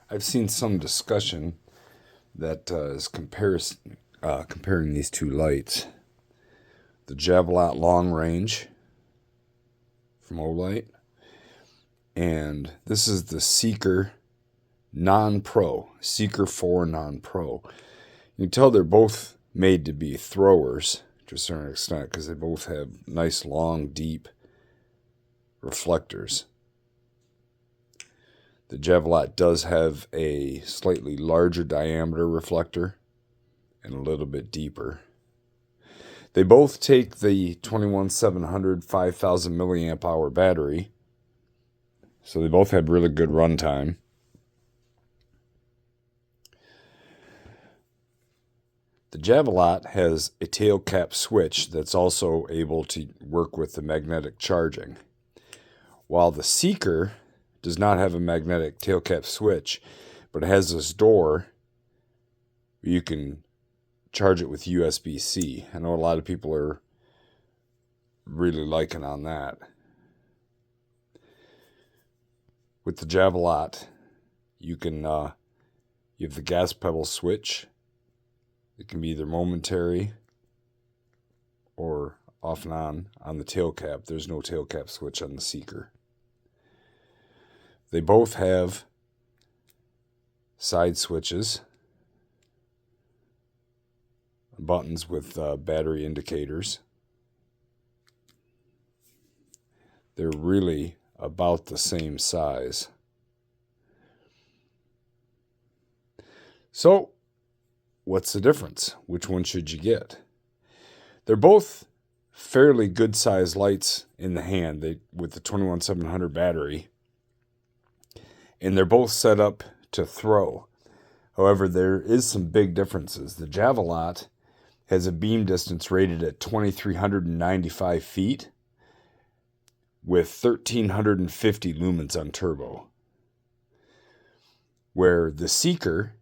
I've seen some discussion that is comparing these two lights. The Javelot Long Range from Olight, and this is the Seeker Non-Pro, Seeker 4 Non-Pro. You can tell they're both made to be throwers to a certain extent because they both have nice, long, deep reflectors. The Javelot does have a slightly larger diameter reflector and a little bit deeper. They both take the 21700 5000 milliamp hour battery, so they both had really good runtime. The Javelot has a tail cap switch that's also able to work with the magnetic charging, while the Seeker does not have a magnetic tail cap switch, but it has this door where you can charge it with USB-C. I know a lot of people are really liking on that. With the Javelot, you have the gas pedal switch. It can be either momentary or off and on the tail cap. There's no tail cap switch on the Seeker. They both have side switches, buttons with battery indicators. They're really about the same size. So, what's the difference? Which one should you get? They're both fairly good sized lights in the hand with the 21700 battery, and they're both set up to throw. However, there is some big differences. The Javelot has a beam distance rated at 2,395 feet with 1,350 lumens on turbo, where the Seeker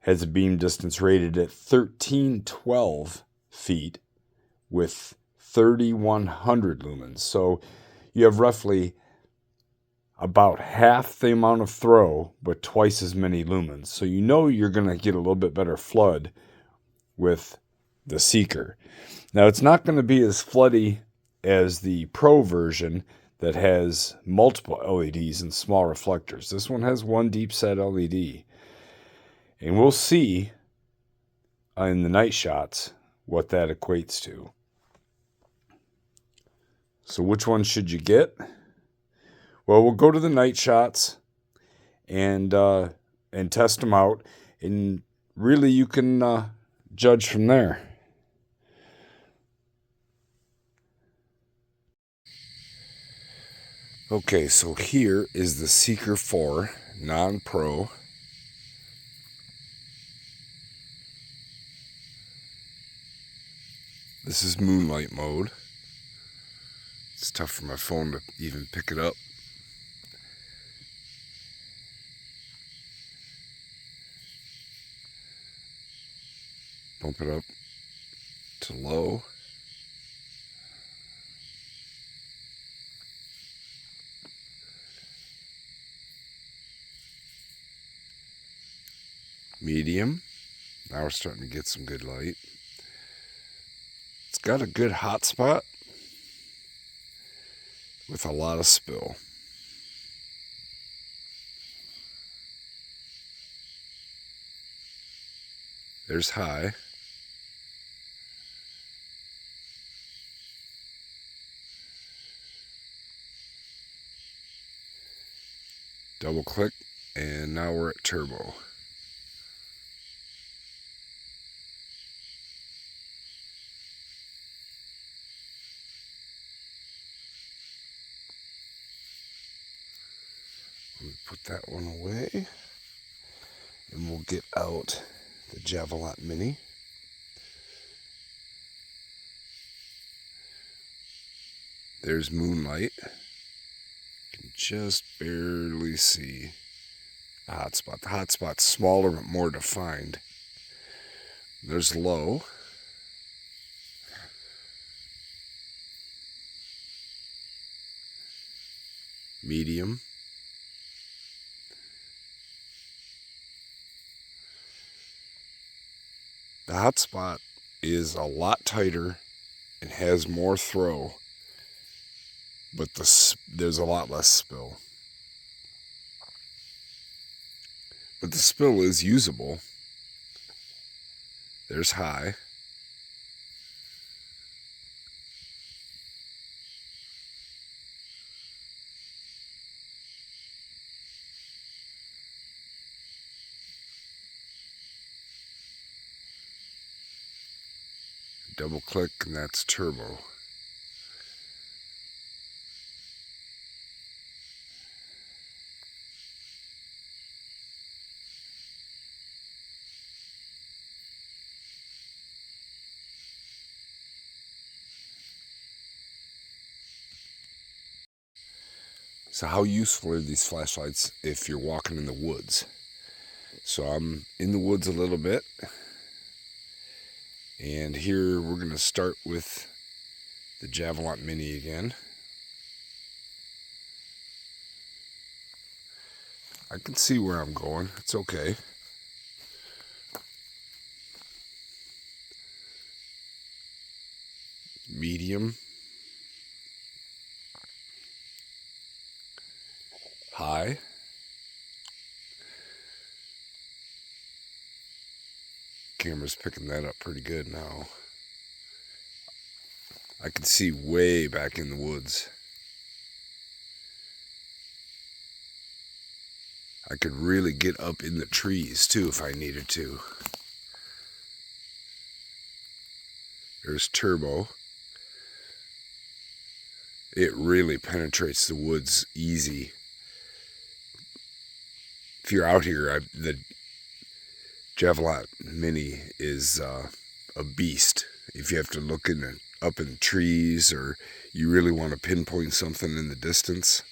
has a beam distance rated at 1,312 feet with 3,100 lumens. So you have roughly about half the amount of throw, but twice as many lumens. So you know you're going to get a little bit better flood with the Seeker. Now, it's not going to be as floody as the Pro version that has multiple LEDs and small reflectors. This one has one deep set LED. And we'll see in the night shots what that equates to. So which one should you get? Well, we'll go to the night shots and test them out. And really you can judge from there. Okay, so here is the Seeker 4 Non-Pro. This is moonlight mode. It's tough for my phone to even pick it up. Bump it up to low. Medium. Now we're starting to get some good light. It's got a good hot spot with a lot of spill. There's high. Double click, and now we're at turbo. Let me put that one away, and we'll get out the Javelot Mini. There's moonlight. You can just barely see the hot spot. The hot spot's smaller but more defined. There's low. Medium. The hotspot is a lot tighter and has more throw, but there's a lot less spill. But the spill is usable. There's high. Double click and that's turbo. So how useful are these flashlights if you're walking in the woods? So I'm in the woods a little bit, and here we're going to start with the Javelot Mini again. I can see where I'm going. It's okay. Medium. High. Camera's picking that up pretty good now. I can see way back in the woods. I could really get up in the trees too if I needed to. There's turbo. It really penetrates the woods easy. If you're out here, the Javelot Mini is a beast. If you have to look up in trees or you really want to pinpoint something in the distance.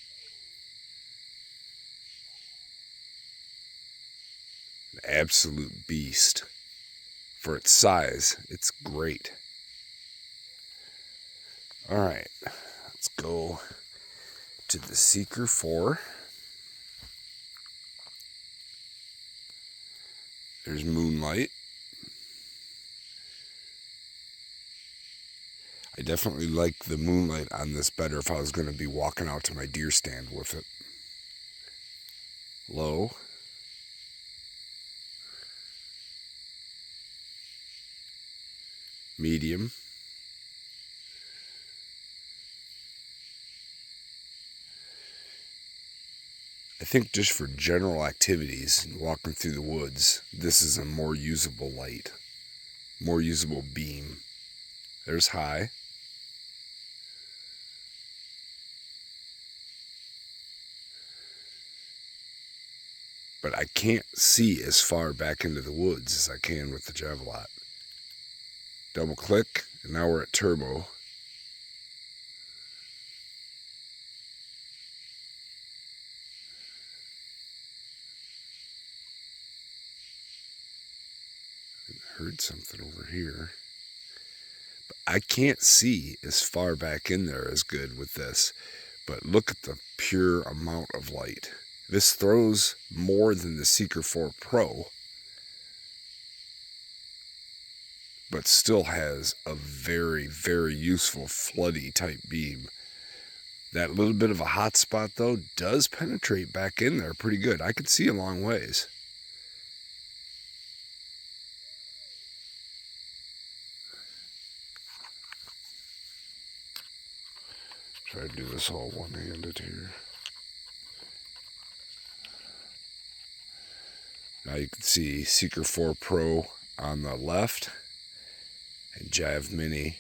An absolute beast. For its size, it's great. Alright, let's go to the Seeker 4. There's Moonlight. I definitely like the Moonlight on this better if I was going to be walking out to my deer stand with it. Low. Medium. I think just for general activities and walking through the woods, this is a more usable light, more usable beam. There's high. But I can't see as far back into the woods as I can with the Javelot. Double click, and now we're at turbo. Heard something over here. But I can't see as far back in there as good with this. But look at the pure amount of light. This throws more than the Seeker 4 Pro, but still has a very, very useful floody type beam. That little bit of a hot spot though does penetrate back in there pretty good. I can see a long ways. Try to do this all one-handed here. Now you can see Seeker 4 Pro on the left and Jav Mini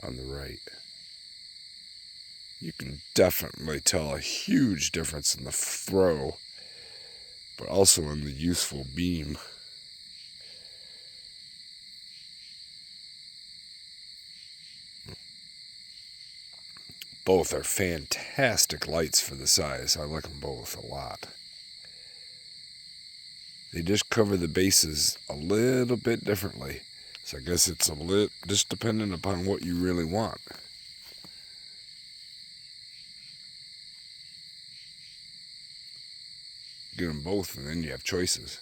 on the right. You can definitely tell a huge difference in the throw, but also in the useful beam. Both are fantastic lights for the size. I like them both a lot. They just cover the bases a little bit differently. So I guess it's just dependent upon what you really want. Get them both and then you have choices.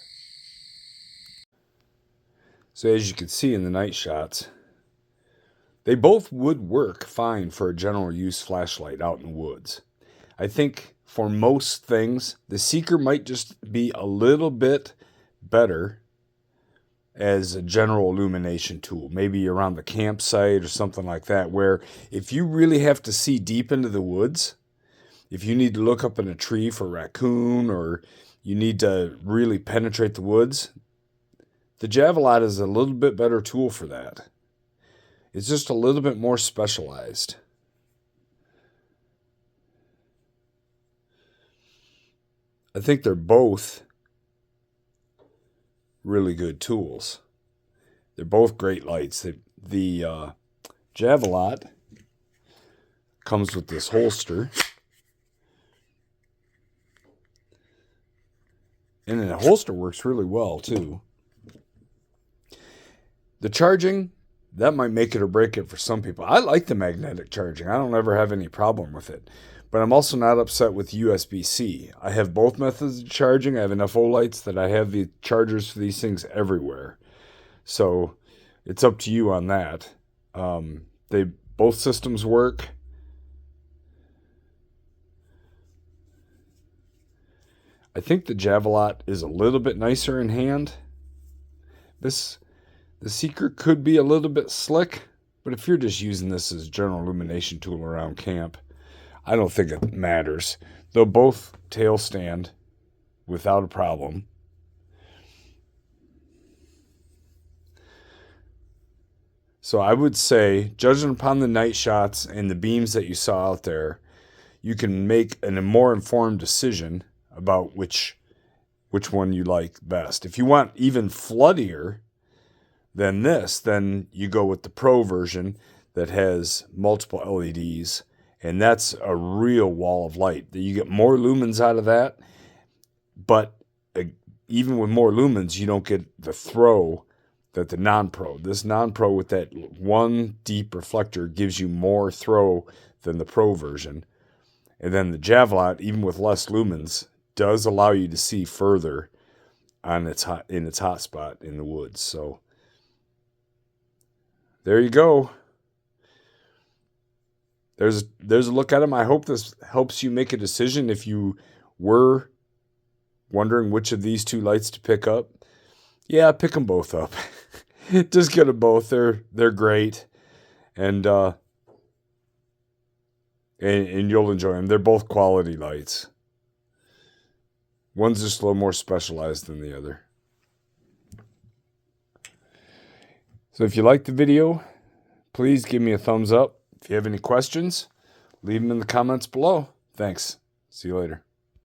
So as you can see in the night shots, they both would work fine for a general use flashlight out in the woods. I think for most things, the Seeker might just be a little bit better as a general illumination tool, maybe around the campsite or something like that, where if you really have to see deep into the woods, if you need to look up in a tree for a raccoon or you need to really penetrate the woods, the Javelot is a little bit better tool for that. It's just a little bit more specialized. I think they're both really good tools. They're both great lights. The Javelot comes with this holster. And the holster works really well, too. The charging, that might make it or break it for some people. I like the magnetic charging. I don't ever have any problem with it. But I'm also not upset with USB-C. I have both methods of charging. I have enough Olights that I have the chargers for these things everywhere. So it's up to you on that. Both systems work. I think the Javelot is a little bit nicer in hand. The Seeker could be a little bit slick, but if you're just using this as a general illumination tool around camp, I don't think it matters. They'll both tail stand without a problem. So I would say, judging upon the night shots and the beams that you saw out there, you can make a more informed decision about which one you like best. If you want even floodier than this, then you go with the Pro version that has multiple LEDs, and that's a real wall of light. You get more lumens out of that, but even with more lumens, you don't get the throw that the non-Pro. This non-Pro with that one deep reflector gives you more throw than the Pro version. And then the Javelot, even with less lumens, does allow you to see further in its hot spot in the woods. So there you go. There's a look at them. I hope this helps you make a decision if you were wondering which of these two lights to pick up. Yeah, pick them both up. Just get them both. They're great, and you'll enjoy them. They're both quality lights. One's just a little more specialized than the other. So if you liked the video, please give me a thumbs up. If you have any questions, leave them in the comments below. Thanks. See you later.